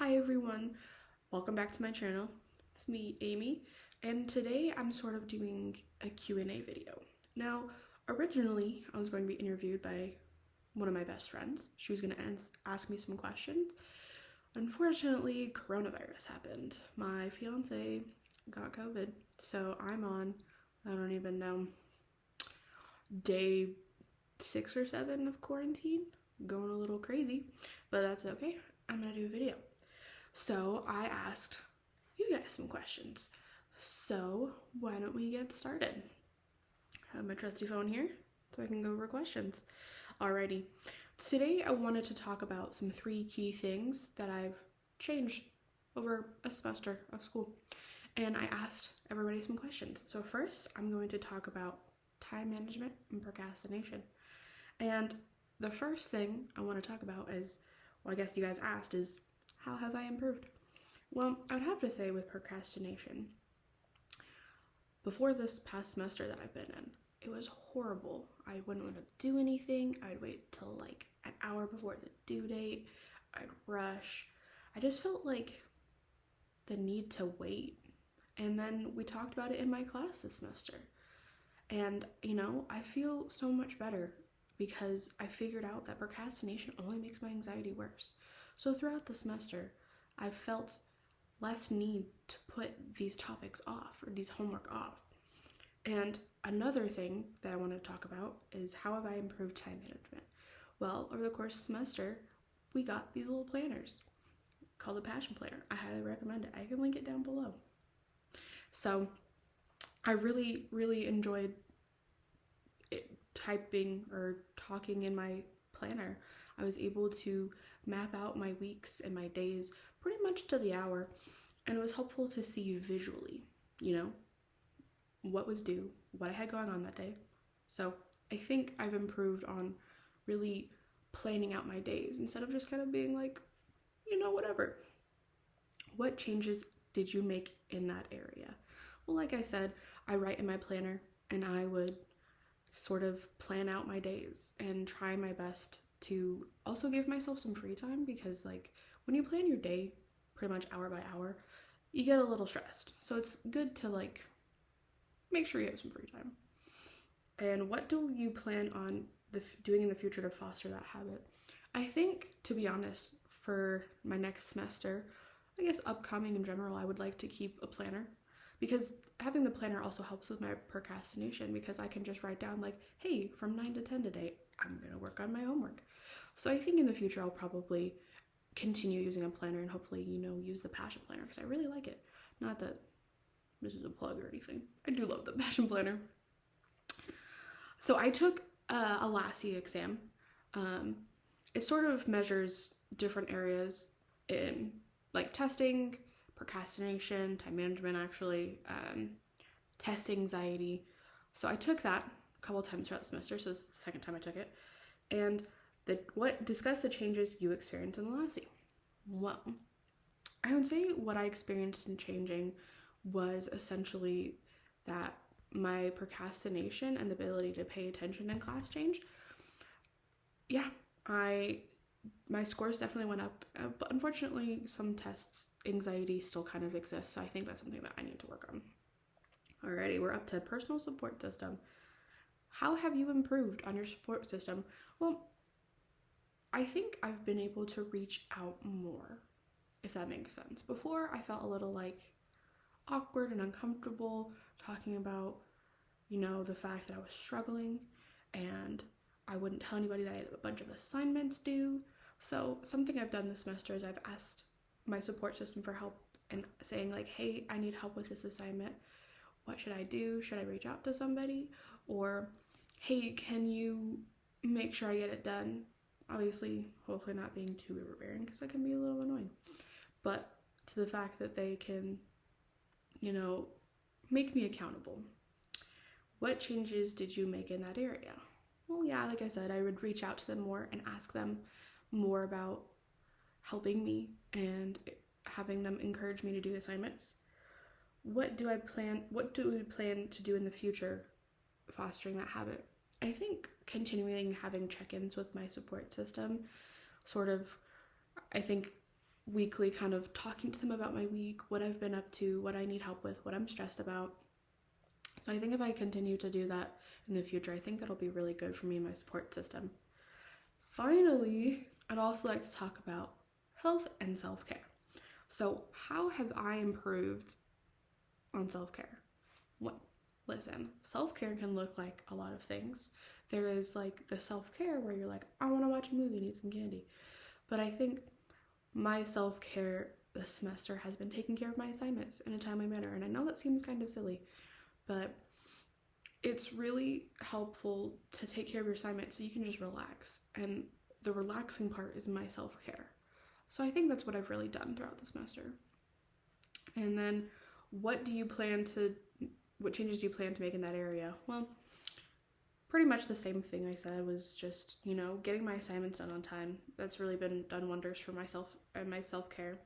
Hi everyone, welcome back to my channel. It's me, Amy, and today I'm sort of doing a Q&A video. Now, originally I was going to be interviewed by one of my best friends. She was going to ask me some questions. Unfortunately, coronavirus happened. My fiance got COVID, so I'm on, I don't even know, day 6 or 7 of quarantine. Going a little crazy, but that's okay. I'm gonna do a video. So I asked you guys some questions. So why don't we get started? I have my trusty phone here so I can go over questions. Alrighty. Today I wanted to talk about some 3 key things that I've changed over a semester of school. And I asked everybody some questions. So first I'm going to talk about time management and procrastination. And the first thing I want to talk about is, well, I guess you guys asked, is how have I improved? Well, I would have to say with procrastination, before this past semester that I've been in, it was horrible. I wouldn't want to do anything. I'd wait till like an hour before the due date. I'd rush. I just felt like the need to wait. And then we talked about it in my class this semester. And, I feel so much better because I figured out that procrastination only makes my anxiety worse. So throughout the semester, I felt less need to put these topics off or these homework off. And another thing that I want to talk about is how have I improved time management? Well, over the course of the semester, we got these little planners called a Passion Planner. I highly recommend it. I can link it down below. So I really, really enjoyed typing or talking in my planner. I was able to map out my weeks and my days pretty much to the hour, and it was helpful to see visually, what was due, what I had going on that day. So I think I've improved on really planning out my days instead of just kind of being like, whatever. What changes did you make in that area? Well, like I said, I write in my planner and I would sort of plan out my days and try my best to also give myself some free time, because when you plan your day pretty much hour by hour, you get a little stressed. So it's good to make sure you have some free time. And what do you plan on doing in the future to foster that habit? I think, to be honest, for my next semester, I guess upcoming in general, I would like to keep a planner, because having the planner also helps with my procrastination, because I can just write down hey, from 9 to 10 today, I'm going to work on my homework. So I think in the future I'll probably continue using a planner and hopefully, use the Passion Planner, because I really like it. Not that this is a plug or anything. I do love the Passion Planner. So I took a LASSI exam. It sort of measures different areas in testing, procrastination, time management, actually, test anxiety. So I took that a couple times throughout the semester, so it's the second time I took it. And discuss the changes you experienced in the LASSI. Well, I would say what I experienced in changing was essentially that my procrastination and the ability to pay attention in class changed. Yeah, my scores definitely went up, but unfortunately some tests anxiety still kind of exists, so I think that's something that I need to work on. Alrighty, we're up to personal support system. How have you improved on your support system? Well, I think I've been able to reach out more, if that makes sense. Before, I felt a little awkward and uncomfortable talking about, the fact that I was struggling, and I wouldn't tell anybody that I had a bunch of assignments due. So something I've done this semester is I've asked my support system for help and saying hey, I need help with this assignment. What should I do? Should I reach out to somebody? Or, hey, can you make sure I get it done? Obviously, hopefully not being too overbearing, because that can be a little annoying. But to the fact that they can, make me accountable. What changes did you make in that area? Well, yeah, like I said, I would reach out to them more and ask them more about helping me and having them encourage me to do assignments. What do we plan to do in the future fostering that habit? I think continuing having check-ins with my support system I think weekly kind of talking to them about my week, what I've been up to, what I need help with, what I'm stressed about. So I think if I continue to do that in the future, I think that'll be really good for me and my support system. Finally, I'd also like to talk about health and self-care. So how have I improved on self-care? Well, listen, self-care can look like a lot of things. There is like the self-care where you're like, I want to watch a movie, need some candy. But I think my self-care this semester has been taking care of my assignments in a timely manner. And I know that seems kind of silly, but it's really helpful to take care of your assignments so you can just relax. And the relaxing part is my self-care. So I think that's what I've really done throughout the semester. And then what changes do you plan to make in that area? Well, pretty much the same thing I said, was just, getting my assignments done on time. That's really been done wonders for myself and my self-care.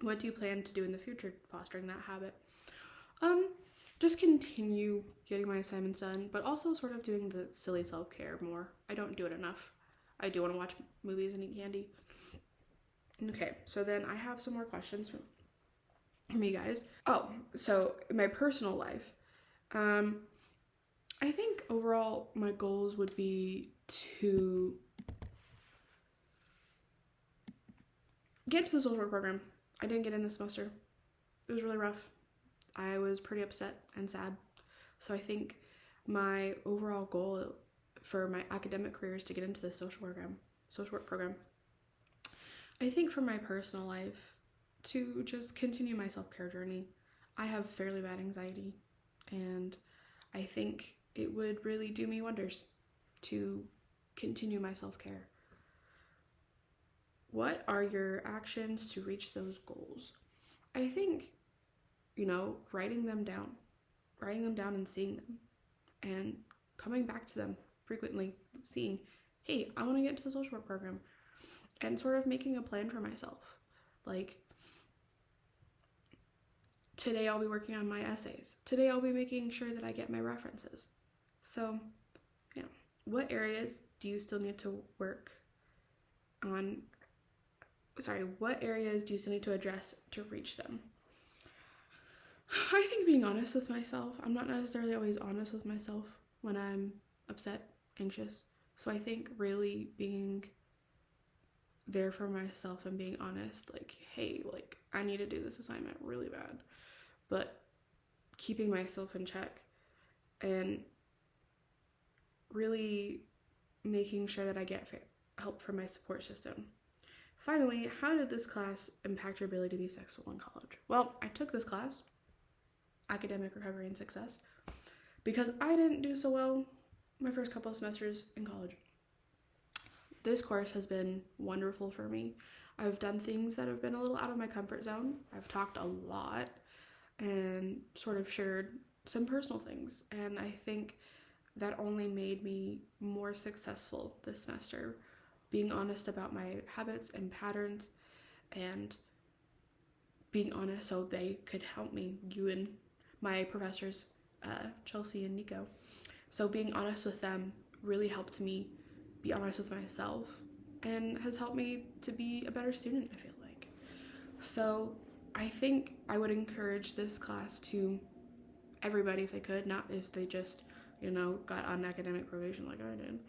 What do you plan to do in the future fostering that habit? Just continue getting my assignments done, but also sort of doing the silly self-care more. I don't do it enough. I do want to watch movies and eat candy. Okay, so then I have some more questions from you guys. Oh, so in my personal life, I think overall my goals would be to get to the social work program. I didn't get in this semester. It was really rough. I was pretty upset and sad. So I think my overall goal for my academic career is to get into the social work program. I think for my personal life, to just continue my self-care journey. I have fairly bad anxiety, and I think it would really do me wonders to continue my self-care. What are your actions to reach those goals? I think, writing them down and seeing them, and coming back to them frequently, seeing, hey, I want to get into the social work program, and sort of making a plan for myself. Like, today I'll be working on my essays. Today I'll be making sure that I get my references. So, what areas do you still need to work on? What areas do you still need to address to reach them? I think being honest with myself. I'm not necessarily always honest with myself when I'm upset, anxious. So I think really being there for myself and being honest, like, hey, like, I need to do this assignment really bad, but keeping myself in check and really making sure that I get help from my support system. Finally, how did this class impact your ability to be successful in college? Well, I took this class, Academic Recovery and Success, because I didn't do so well my first couple of semesters in college. This course has been wonderful for me. I've done things that have been a little out of my comfort zone. I've talked a lot and sort of shared some personal things, and I think that only made me more successful this semester, being honest about my habits and patterns, and being honest so they could help me, you and my professors, Chelsea and Nico. So being honest with them really helped me be honest with myself and has helped me to be a better student, I feel like. So I think I would encourage this class to everybody if they could, not if they just, got on academic probation like I did.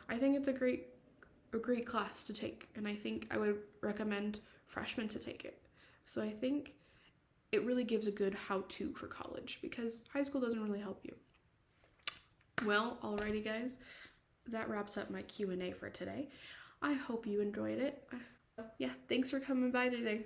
I think it's a great class to take, and I think I would recommend freshmen to take it. So I think it really gives a good how-to for college, because high school doesn't really help you. Well, alrighty guys, that wraps up my Q&A for today. I hope you enjoyed it. Thanks for coming by today.